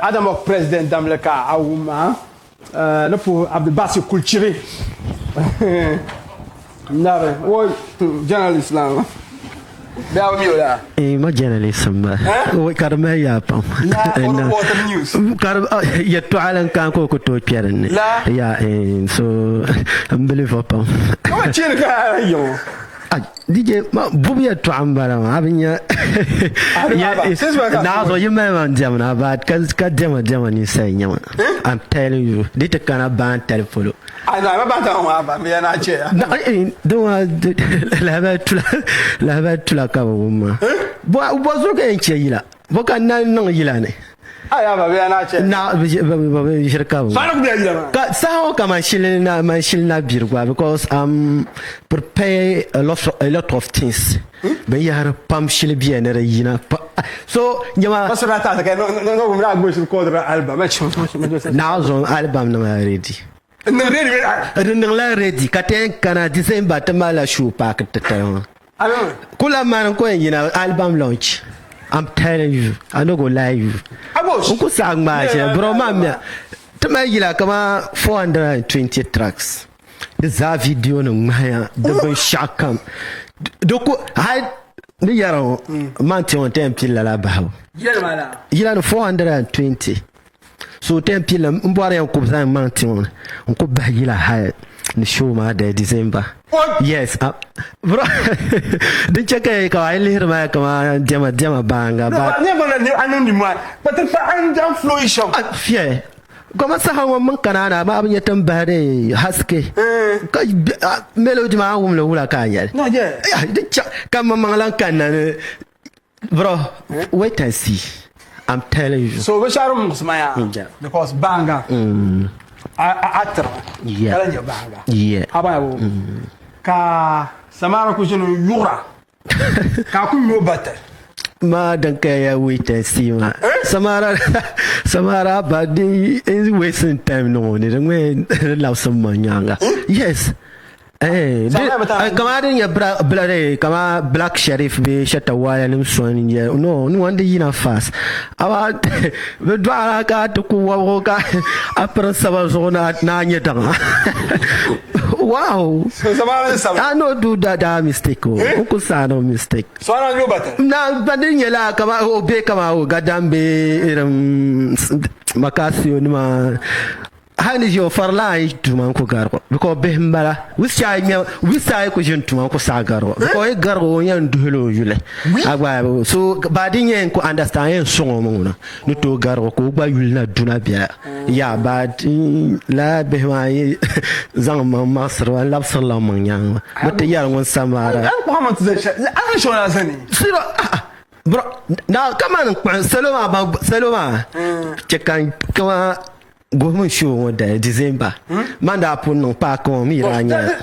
Adam ook president d'Amérique Aouma ne pour Abdelbassi cultivé nare oui journaliste là Bel Miola. Ma journalist ma. Oui karma ya pam. Na water news. Kar ya to alan kan ko to keren. Ya so unbelievable. Comment tu es yo? DJ ma bubu to ambara ma abinya. Na so you man jamna but ka jama ni say nyama. I'm telling you dit kana ban telephone. I know about that one, me na che. La ba tula ka wuma. Bo zo ka enche yila. Bo ka nan yila ne. Aya ba be na che. Na ba shirka wuma. Sa ku be yila. Ka sa ka man shilna birgwa because prepare a lot of things. Ben yar pam shil bien re yina. So nyama Masra ta ka no mu na go shil kodra album. Na zo album na ready. Ready. Katen kana December tamala show pack tata. Kula man ko yina album launch. I'm telling you, I no go lie you. Unko sang ma bro mamya. Tama yila kama 420 tracks. The video no maya the shakam. Doko had ni yaro manti on tempi la la bawo. Yila no 420. So tempi la mbware ko bzan manti on ko bahila ha ni show ma de December. Yes, bro. The check ka ai lir ma kama jama banga ba. Never anu ni moi. But I'm down flourish. Fier. Comment ça hawa man kanana ba abin yatan bare haske. Ka melody ma wum la wula ka ya. No yeah. Kama mangalan kanana. Bro, wait and see. I'm telling you. So we shall because banga. Actor. Yeah. Banga. Yeah. Aba ka samara ku jinu yura. Ka ku no bata. Ma dan kaya wait and see ma. Samara ba di is wasting time no ni ngwe law some manyanga. Yes. Kama din ya blare kama Black Sheriff be shata waya nim swani ya no wanda yina fast aba be dwara ka to ku wo ka apra saba zona na nyeta. Wow. I no do that mistake. Uko sa no mistake. So na no bata. Na badin yela kama obe kama gadambe makasio ni ma hani yo farla tuma ko garko because be mbala wisay ko jen tuma ko sagaro ko e gargo yan duhelo yule agba so badin ko understand yen songo mona no to gargo ko gba yulna duna biya ya bad la be ma zang ma masr wala sallallahu man yang mata yar ngon samara Muhammad zai an shona sani siro bro na kama saloma chekan kama Gomen show da December. Manda pun no pa ko mi ranya.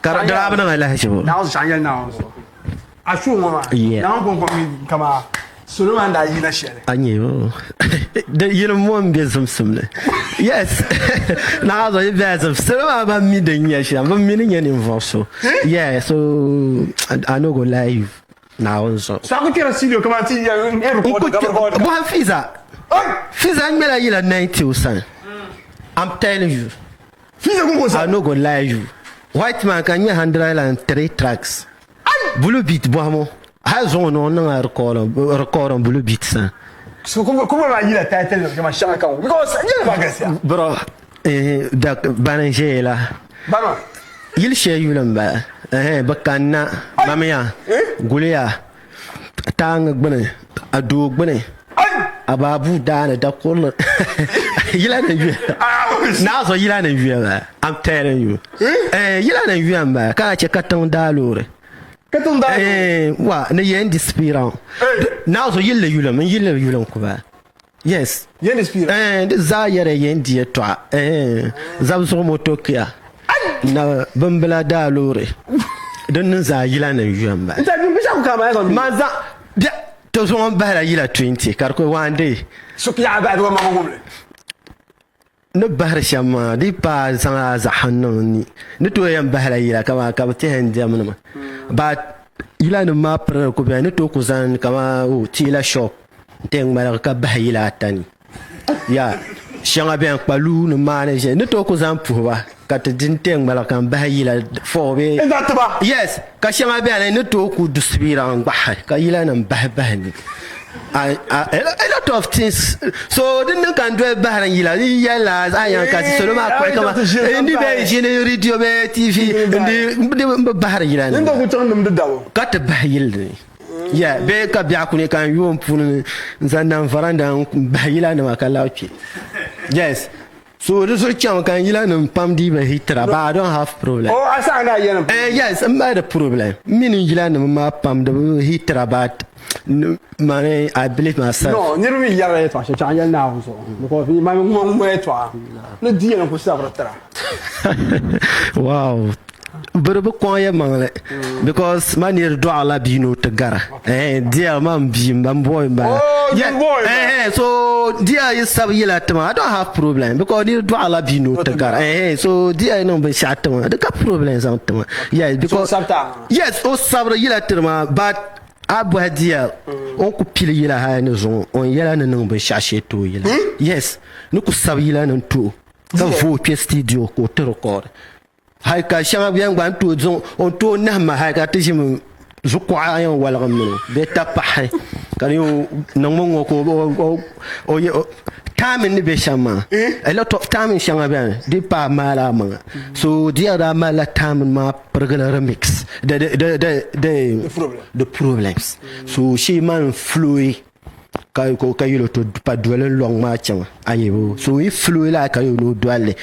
Kara draba na la show. Now shanya now. A show mama. Now go mi kama solo manda yina shere. Anyo. The you know mo mbe sumsumle. Yes. Now so you better solo ba mi de nya shere. Ba mi ni involved so. Yeah, so I no go live now so. So ko kira studio kama ti ya record. Bo fiza. Fiza ngela yila 90%. I'm telling you. I no go lie you. White man can you 103 tracks. Blue beat boamo. Has on record on blue beat san. So come va la title que ma chama because you bagasia. Bro, da banangela. Bano. Il share you lamba. Bakana mamia. Gulia. Tang gbene. Adu gbene. Ababu dana da kullu. Yila na yu. Now so yila na yu. I'm telling you. Yila na yu ba. Ka che katon dalore. Katon dalore. Wa na yen dispiran. Now so yila yu la, yila yu la ko ba. Yes. Yen dispiran. Za yere yen die toi. Zabso motokia. Na bambala dalore. Don za yila na yu ba. Ta bi bisa ko ka ba. Maza. To so on bahra yila 20 kar ko wande. So ya ba do ma ngomle. No bahra shama di pa sanga za hanoni. No to yam bahra yila kama ka te hande amna. But yila no ma pre ko be no to ko zan kama o tila shop. Teng mala ka bahila tani. ya shanga ben palu no mane je ne to ko zam puwa ka te din teng mala kan ba yila fo be yes ka shanga ben ne to ku dusbira an ba ka yila nan ba ni a lot of things so didn't can do better yila yala ayan ka so ma ko kama ndi be jine radio be tv ndi bahar yila ndo ko tan dum dawo ka te ba yila ya be ka biya ku ne kan yom pun zandan faranda ba yila na ka lauci yes so this is kan yila na pam di be hitra ba I don't have problem oh asa na yana yes I'm not a problem min yila na ma pam de hitra ba money I believe myself no ni mi yara to cha yal na so ko fi ma mo to no di na ko sabra tra wow but ko ya mangale because man near do ala bino to gara dia man bi man boy ba so dia is sab yila tama I don't have problem because near do ala bino to gara so dia no be chatama the problem is on tama yes because yes o sabra yila tama but abu hadia on ku pile yila ha ne zo on yala nan be shashe to yila yes no ku sab yila nan to ka vo ke studio ko to record hay ka shama bien gwan to zo on to na ma hay ka tijim zo ko ayan wala gamno be tapahe kan yo nan mo ko o time ni be shama a lot of time shama bien di pa mala ma so dia da mala time ma pergala remix the problems so she man fluid ka yilo to pa dwele long ma chama ayo so if fluid la ka yo no dwele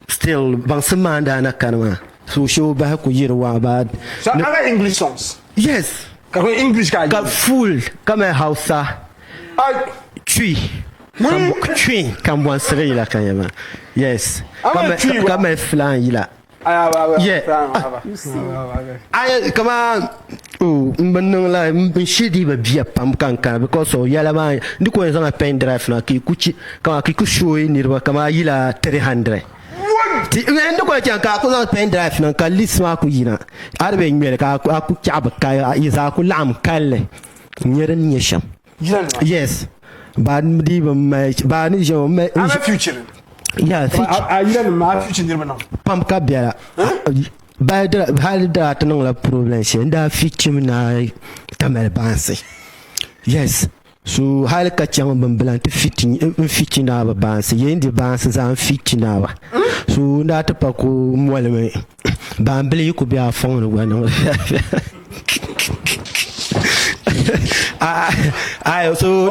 still bang semanda na kanwa so show ba ko yirwa ba so aga English songs yes ka English ka full kama Hausa chui Kambwan sere ila kanyama yes kama flan ila yeah ay kama mbanang la shidi ba bia pam kanka because so yala ma ndiko nza pen drive na ki kuchi kama ki kushoy nirwa kama ila 300 ndiko ya ka ko pen drive na ka lisma ku yina arbe ngere ka ku chaba ka iza ku lam kalle nyere nyesham yes ba di ba ni jo me future yeah future ma future ni bana pam ka biara ba da hal da tan la problem she nda future na tamel banse yes so hal ka chama bamblan te future na ba banse yendi banse za future na ba so nda ta pa ko molme ba mbele ku biya fon no gwana so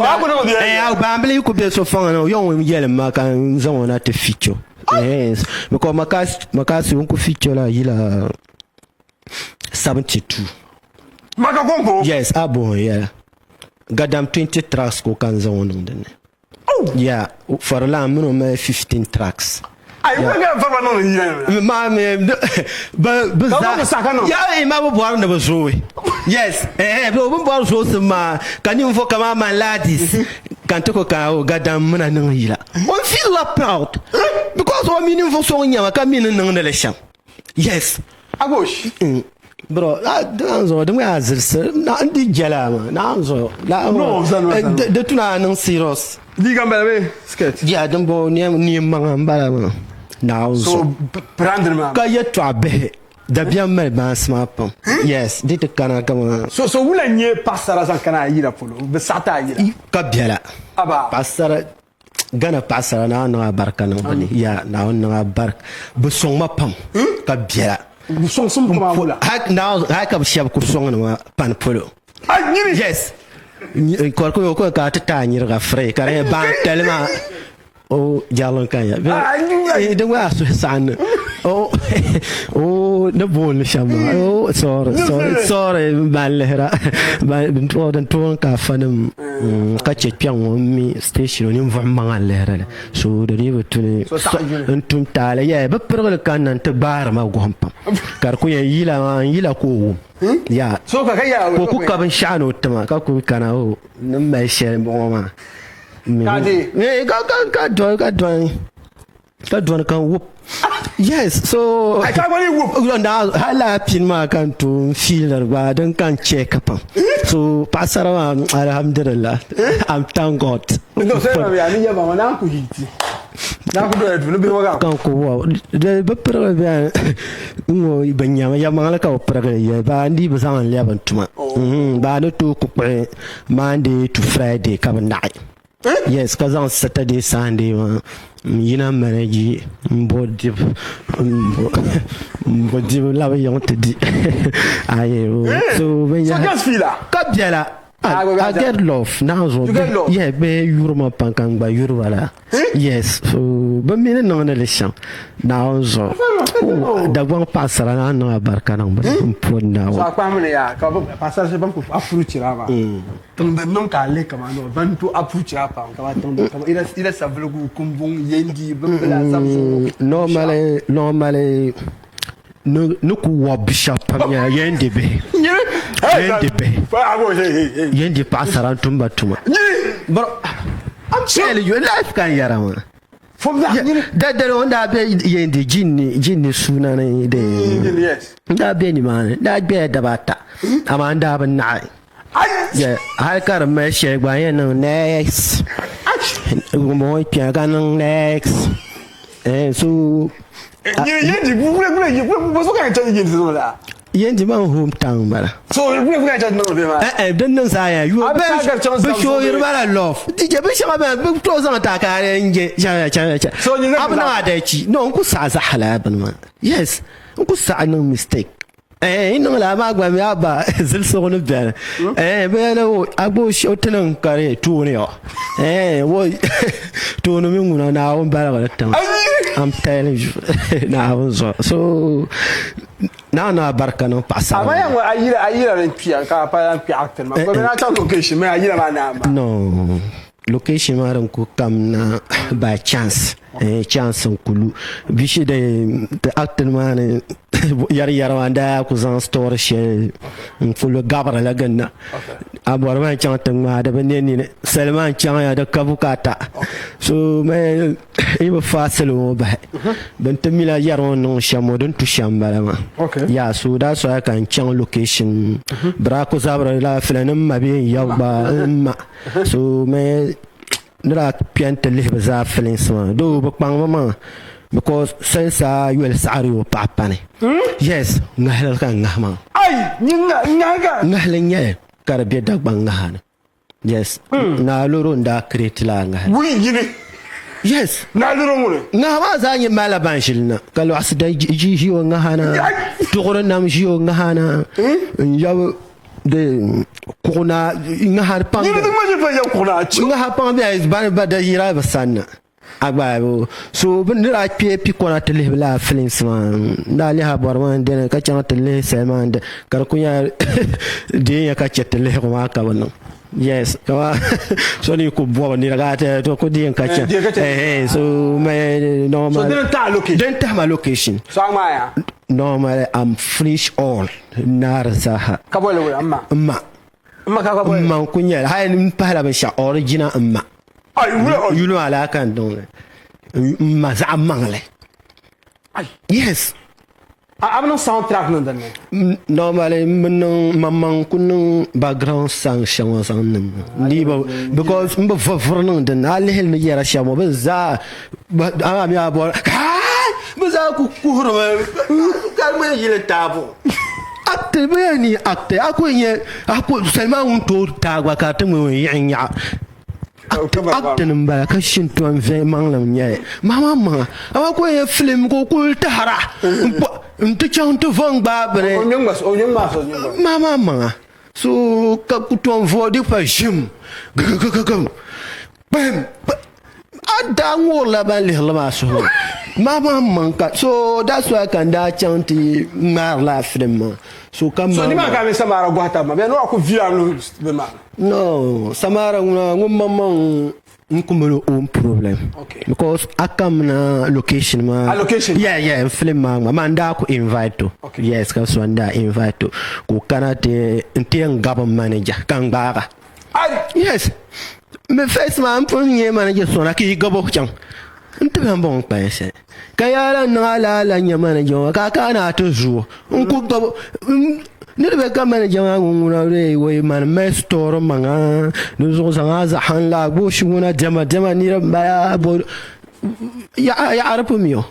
bambele ku be so fanga no yon yele maka nzo na te feature yes because makasi unku feature la yila 72 maka kongo yes abon yeah gadam 20 tracks ko kan zo no den yeah for la no 15 tracks ay waga farba no yele ma me ba ya ma bo boar na zo yes bo boar zo sama kan you for kama man ladis kan to ko ka o gadam muna nan yila on feel proud because o minin fo so nyama ka minin nan na lesham yes agosh bro danzo de ma azir na ndi jala ma danzo la no de tuna nan serious diga mbele sket ya dan bo ni mangamba ma now so prendre ma ka yeto abe da bien mal bansma pam yes dit kana kama so wula nye pasara san kana yira polo be sata yira ka biela aba pasara gana pasara na no barka na bani ya na no barka bu song ma pam ka biela bu song sum kuma wula hak now hak ab shab ku song na pan polo yes ko ka ta nyir ga fre ka re ba tellement oh jalon kaya de wa so san oh na bon shama oh sorry balera ba binto dan ton ka fanam ka che pian mi station ni mva mangalera so de ni butune entum tala ya ba pergal kan nan te bar ma gompam kar ku yila ko ya so ka ya ko ka ban shano tama ka ku kana o nan mai shere bo ma Kadi. Ka don kan whoop Yes, so I can't believe whoop. now hala pin ma kan to feel ba dan kan check up. So pasara alhamdulillah. I'm thank God. No say na ya ni ya ba na ku hiti. Na ku do no bi wa kan ko wa de ba pra ba ngo banya ya mangala ka pra ga ya ba ndi ba san le ban tuma. Ba no to ku Monday to Friday ka ba nai. Yes, cause on Saturday, Sunday, you know, manage body, love young to do. So when you I get love now. Yeah, be Euroma Pankang by Urvala. Yes, so but me no election now. So the one passer and I know about Canam put now. So I come here, passer se banco approach rava. Tonde non ka le kamano, ban to approach rapa, kamatonde. Il est savle ku kumbung yendi bembela samso. Normally no ku wabisha pamya yendi be. Yendi passer and tumba tuma. But I'm telling you, life can yarama. From that, that don't have yendi jinni suna de. Yes. That be any man, that be a dabata. Amanda but night. Yeah, I got a message by next. More piano next. And so Yendi man hometown bara. So we have got no them. Don't know say you are show you love. DJ be shama be close on attack cha. So you know adachi. No unku sa hala ban man. Yes. Unku sa no mistake. Ino la magwa mi aba zil so no bia. Be na agbo shotenan kare tu ne yo. Wo tu no mi nguna na on bara ga tan. I'm telling you. Now so now barka no passa. Amaya ayira mpia ka pa mpia actor ma. Ko na ta location me ayira ma na. No. Location ma ran ko kam na by chance. Chance kulu. Bishi de actor ma ne yar wanda ku zan store she full gabara la ganna. Abor ma chanta ma da beneni Salman chan ya da kabukata. So me iba fasalo ba. Ben tamila yaron no shamo don to shambala ma. Okay. Yeah, so that's why I can change location. Brako zabra la filanin mabi yawba. So me nra piante le baza filin so do bakpang mama because since you will sorry o papa ne. Yes, ngahal kan ngahma. Ay, ngaga. Ngahlenya karabia dagbang ngahan. Yes. Na loro nda create la ngahan. Oui, yini. Yes. Na loro mure. Ngahma zanyi mala banshilna. Kalu asda ji hiyo ngahana. Tugoro nam hiyo ngahana. Yaw de kuna ngahar pang. Ni de maje fa yaw kuna. Ngahar pang be is ban bada hira basanna. Agba so ben la pie pi kona tele la feelings man dali ha borman de ka chan tele selman de kar kunya de ya ka tele ko ma ka wono. Yes, so ni ko bo ni raga te to ko di ka cha so me normal. So didn't have my location. So amaya. Normally I'm finish all narzaha. Kabole amma. Amma ka kabole. Man kunya hay ni pala ba sha original amma. You know ala kan don. Ma za mangle. Yes. I'm not soundtrack no dan. Normally mamman kunun background sang shama sang ni ba because mba fofrno dan ali hel ni yara shama ba za ama mi abor ba za ku hurma kalma yile tabo akte ba ni akte akoye ako selma un to tagwa ka tamu yin ya akten ba ka shin to an ve manglam nye mama akoye film ko kul tahara nti chang to vang ba bre mama so ka kuton vodi pa jim bam ada ngola ba le la so mama manka so that's why kan da chang ti mar la film so kam so ni ma ka me samara gwata ma be no ko via no be ma no samara ngumma nkumelo problem. Okay. Because akam na location ma. Location. Yeah, film ma manda ko invite to. Okay. Yes, ka so anda invite to. Ko kanate ntien gabon manager kan baga. Yes. Me face ma ampon ye manager so na ki gabo chang. nti ban bon kpanse ka yala na la nyama na jo ka na to zuo nku go ni be ka man jama nguna re we man me store manga no zo zanga za han la bo shuna jama ni ba bo ya arapu miyo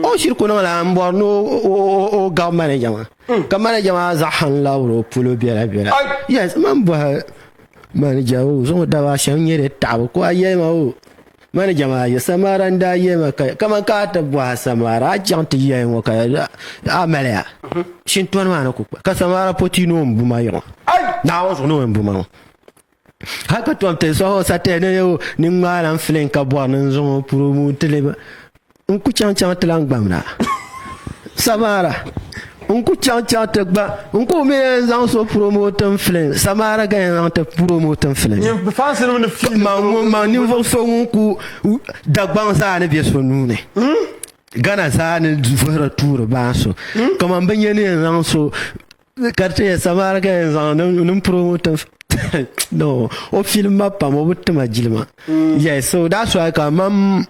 o shirku na la mborno o ga man jama ka man jama za han la ro pulo biela yes man ba man jawo zo da ba shan yere tawo ko ayema o man jama ya samara nda yema kama ka ta bwa samara janti yema ka amalya shin ton ma ko ka samara potino mbuma yo na wo no mbuma haka to amte so satene yo ni ngala mflen ka bwa nzo pro mu teleba nku chan tlang bamna samara nku chan tagba nku me zan so promote flen samara ga zan ta promote flen ni fanse no film ma ni vo so nku dagban sa ne bi so nune gana sa ne fara tour ba so kuma banye ne zan so carte samara ga zan no promote no o film pa mo butma jilma yes so that's why ka mam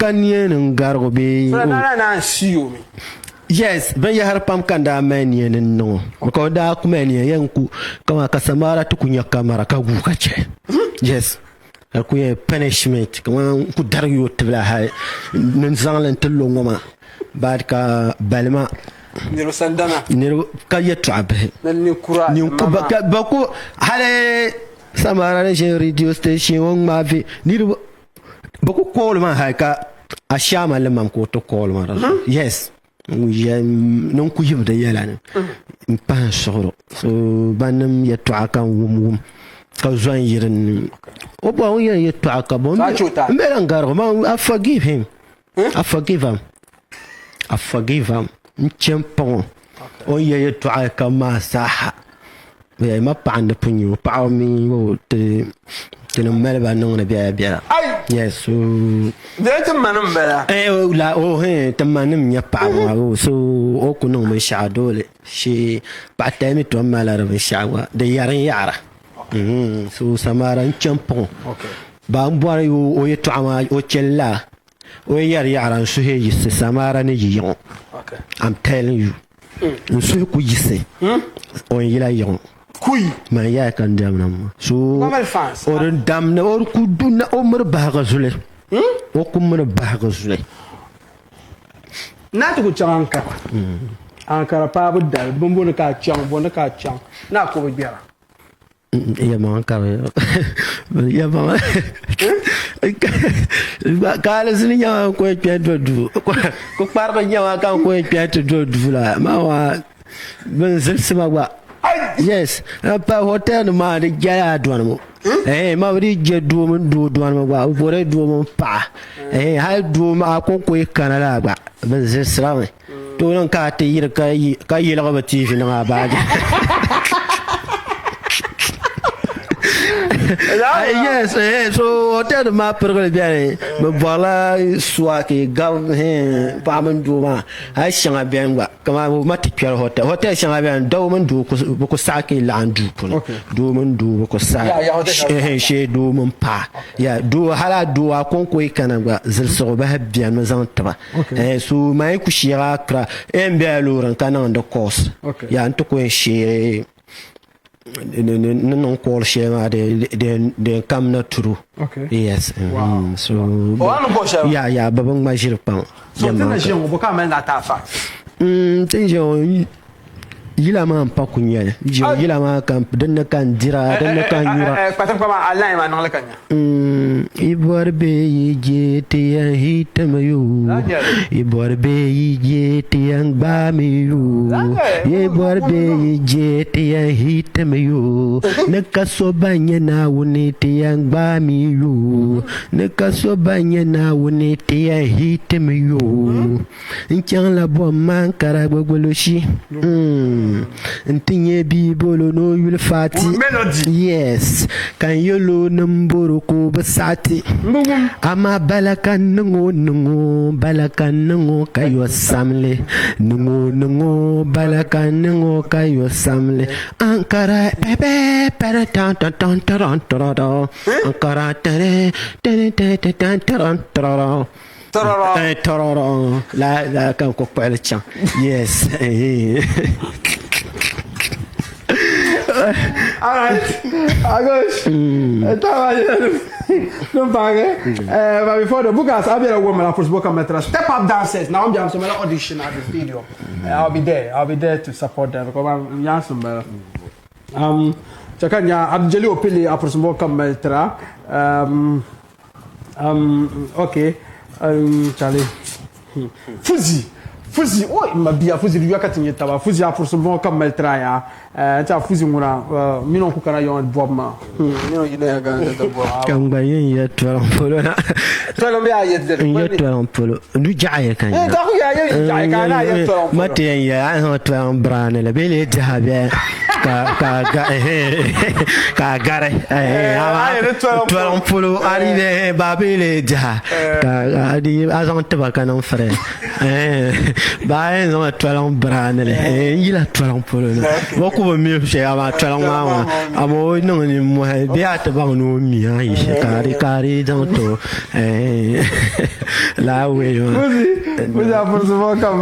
kanye ngargo be na siyo mi yes ben ya har pam kanda meni no ko da ku meni yanku kama ka samara tukunya kamera ka gu ka ce yes ku ye punishment kama ku dar yo tibla ha nin zanlan tillo ngoma bad ka balma niro sandana niro ka yetu abe ni kura ni ku ba ko hale samara ne radio station on ma vi niro ba ko call ma ha ka ashama le mam ko to call ma yes non ku yibda yelane pan soro so banam ya to aka wum ka zwan yirin o ba on ya to aka bon me langar ma I forgive him I forgive him chempon o ya to aka ma saha me ma pan de punyu pa mi wo te no melba non na bia yes so de tamanum bela la o he tamanum nya pa wa so o ku no me sha dole shi pa temi to mala ra sha wa de yara so samaran champon okay ba mbwa yo o yeto ama o chella o yara so he yise samara ne yiyon okay I'm telling you so ku yise o yila yon kuy ma ya kan damna so or damna or ku dunna o mar baga zule o ku mar baga zule na to ku chanka ankara pa bu dal bombo na ka chang bo na ka chang na ko biara ya ma ka ya ma kala zini nya ko piato du ko par ko nya ka ko piato du la ma wa ben sima wa yes pa hotel ma de jaya duan mo ma wori je du mo duan mo wa bore du mo pa ha du ma ko ko kanala ba ben sira to non ka te yir ka yi la ba tv na ba yes so hotel ma perle bien me voilà soit que gav pa man du ma ha shanga bien ba kama ma ti pier hotel shanga bien do man du ko sa ke la andu ko do man du ko sa she do man pa ya do hala do kon ko kana ba zel so ba bien no zan taba so mai ku shira kra bien loran kana de course ya anto ko she non call shema de kam na true yes so ya babang majir pa so tena je on boka men na ta fa tenje yila ma pa kunya yila ma kan dan kan dira dan kan yura patam kama allah ma non la kanya iborbe yije te hitamayo iborbe yije te ba miyo iborbe yije te hitamayo nakaso banya na woni te ba miyo nakaso banya na woni te hitamayo nkan la bo man kara gogoloshi ntinye bibolo no yul fati yes kan yolo namboro ko basati ama balakan nungo kayo samle nungo balakan nungo kayo samle ankara bebe pere tan ankara tere tan Tororo. La kan ko kwel chan. Yes. Alright. Agos. Don't forget. But before the book, I'll be a woman for Boca Metra. Step up dancers. Now I'm some audition at the studio. I'll be there. I'll be there to support them because I'm young. Chakanya Abjeli Opili after Boca Metra. Okay. Charlie. Fuzi, oh, mabia Fuzi, you are cutting it. Fuzi after Boca Metra. Fuzi Mura, Mino Kukana, you and Bobma. You know, you never got the boy. Come by yet 12 polo. 12 yet 12 polo. Do Jaya can you? Mati, I know 12 brown and a billet to have Kagare, 12 polo, Ari, Babile, as on Tabacan Fre. Buy no 12 brown and you like 12 polo. Walk over me, say about 12 hours. I'm always knowing more. Be at about no me. I carry down to La way. With our first of all, come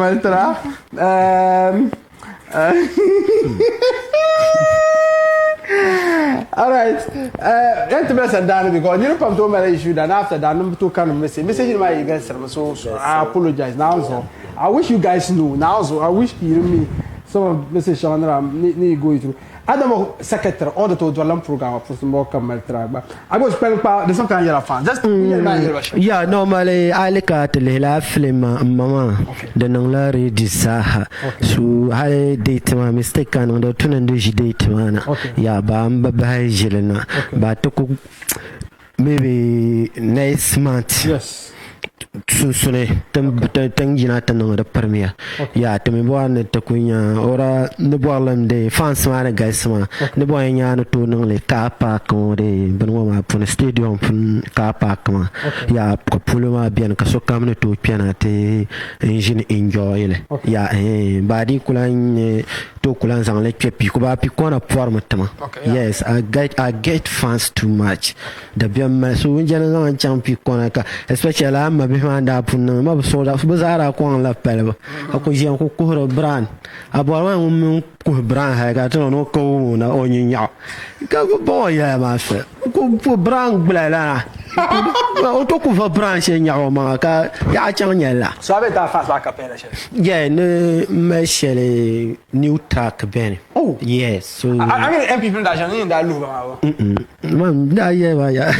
all right. Let me say that because you know, come to my issue. Then after that, number 2 kind of message in my against them. So I apologize now. So I wish you guys knew now. So I wish you me some of message Chandra need go through. Adam secretary all the to Dwalam program for some more come track. But I was spelling part. There's some kind of fan. Just yeah. Normally I look at the la film mama. The nongla read saha. So I date my mistake on the 200 date man. Yeah, bamba by Jelena. But maybe next month. Yes. Susune tangjina tanong da premier ya temi boane takunya ora ne boalam de fans mana guys ma ne boanya no to nang le car park on de benwa ma pour stadium pour car park ma ya ko pulo ma bien ka so kam ne to piana te engine enjoy le ya badi kulan to kulan zang le pi ko ba pi ko na forme tama yes I get fans too much da bien ma so njana zang champi ko na ka especially am be manda punna ma so da bazara ko la pelba ko jian ko ko brand abwa mo ko brand ha ga to no ko na o nya ka ko boy ya ma se ko brand blala o to ko brand se nya o ma ka ya chang nya la so ave ta face ba capella yeah ne meshele new track ben oh yes so I mean MP da jan ni da lu ba man da ye ba ya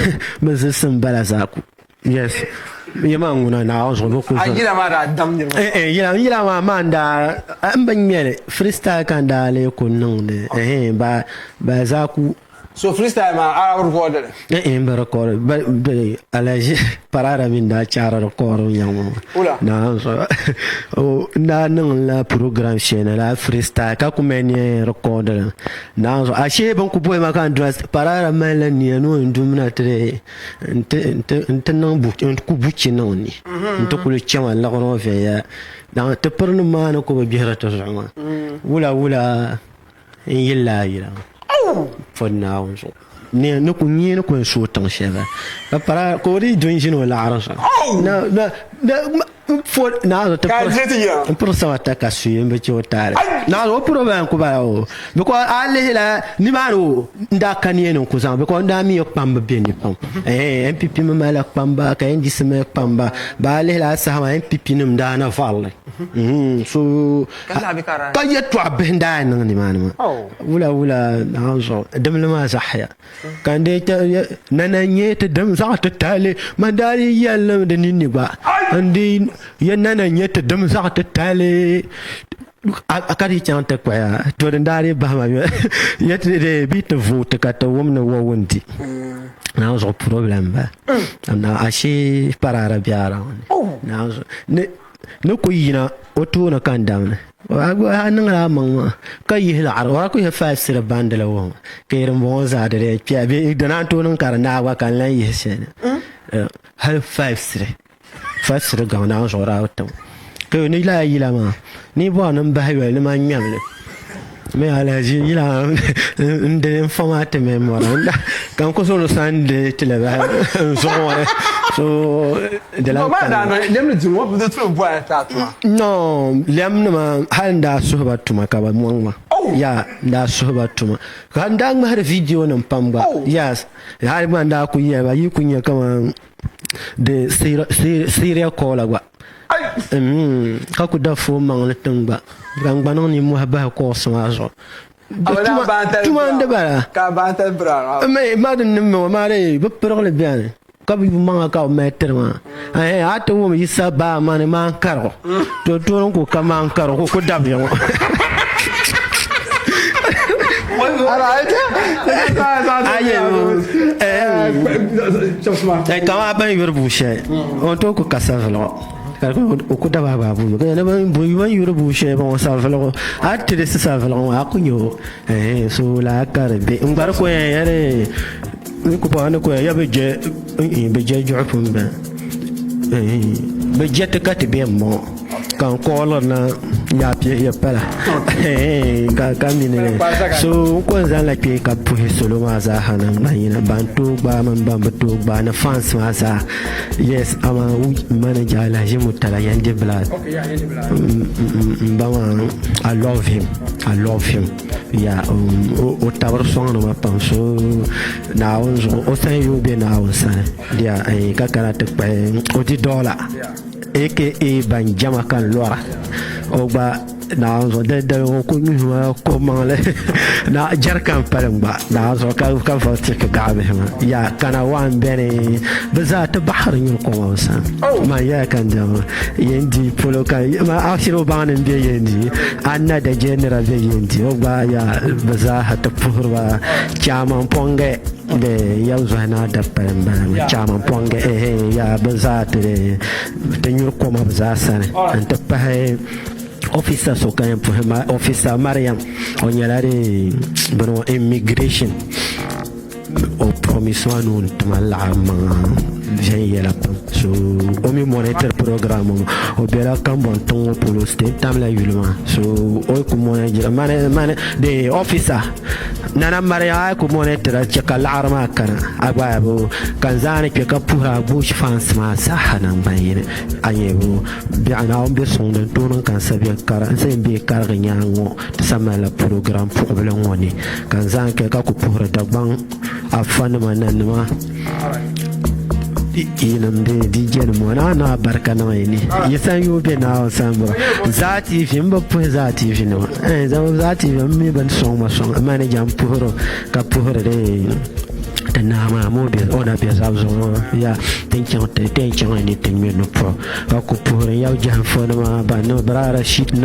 me se sembala zaku yes yamanguna na azo ko ayira mara dam ni yila ma manda amban mele freestyle kan da le ko non de ba za ku so freestyle ma a record ba record ba alaji parara min da chara record yango na so o na nan la program chene la freestyle ka kuma ne record na so ashe ban ku boy ma kan dress parara mele ni no ndumna tre ente nan bu ku buci non ni ente ku le chama la ko fe ya na te pernu ma no ko bi hera to sama wula yilla for now so ne no kunye no ko so tan sheba para ko ri join jino la arasa na for na to por sa ta ka su yembe ci otare na o problem ko ba o because alle la ni maro nda kanie no ko zan because nda mi pamba beni pam MPP ma la pamba ka indi sema pamba ba alle la sa ma MPP nim da na falle so ka yeto abenda nan ni man wula na so dem le ma sahya kan de nana nyete dem za ta tale mandari yalla da ni ba andi nana nyete dem za ta tale akari chanta kwa to ndari ba ma yete de bit vote ka to womna wo wondi na so problem ba na ashi parara biara na so ne ko yina oto na kan damna wa nan la man ka yi la arwa ko ya fasira bandala wo ke ran bo za de pia be dana to nan karna wa kan lan yi sen hal fasira ga na so ra to ko ni la yi la ma ni bo nan ba hayo ni ma nyamle me ala ji yi la ndé informate me mora kan ko so no sande tele ba so So de la lem ni dimo bu tu bo ta to. No, lem na hal da so ba tuma ka ba mo. Ya da so ba tuma. Kan da ma har video nan pamba. Yes. Har ma da ku ya ba yi kunya kama de serial caller ba. Ka ku da fo mang le tungba. Gang banon ni mo ba ko so azo. Tuma de ba. Ka bantal bra. Mais madame ne me mare ba pero le bien. Kabi manga ka meter ma ato wo mi saba man man karo to ko kama karo ko dabyo ara kama ban yor bushe on to ko kasavlo ko daba babu ko na ban bu yor bushe bon savlo atre savlo akunyo so la karbe ngar ko yare ko pa na ko ya be je jofum ba be jette kati be mo kan ko na ya pie ya pala ka minene so ko zan la ke ka pu solo ma za hana bayina bantu ba man ba to ba na fans ma za yes ama manager la je mutala yande blad ba I love him ya o tawar song no ma panso na o sai yo be na o sai dia ai ka karata pa o di dollar aka ban jama kan lora o ba na zo de ko mi ko mangale na jarkan palamba na zo ka fa tik gabe ma ya kana wan bene bazat bahar ni ko wasa ma ya kan jama yendi polo kan ma afiro banen be yendi anna da general be yendi o ba ya bazat purwa chama ponge de yauzo na da palamba chama ponge ya bazat de tenyo ko ma bazasane anta pa officer so kan officer Mariam onyalare bano immigration o promission non tamala yela so o mi monitor programme o bela kan bon ton polo state tamla yulma so o ko monitor man de officer nana Maria ko monitor cheka larma kana agwabo kanzani ke ka pura bush fans ma sahana bayine ayebo bi ana on be son de ton kan sabi kara sai be kara nyango samala programme problème woni kanzan ke ka ko pura daban afan mananma inam de dijen mo na barka na ni yasan yo be na sambro zati fi mba pu zati fi no zati mi ban song ma song mane jam puro ka puro de na ma mo be ona be zabzo ya tension ni tenme no pro ka ko puro ya jam fo na ba no brara shit no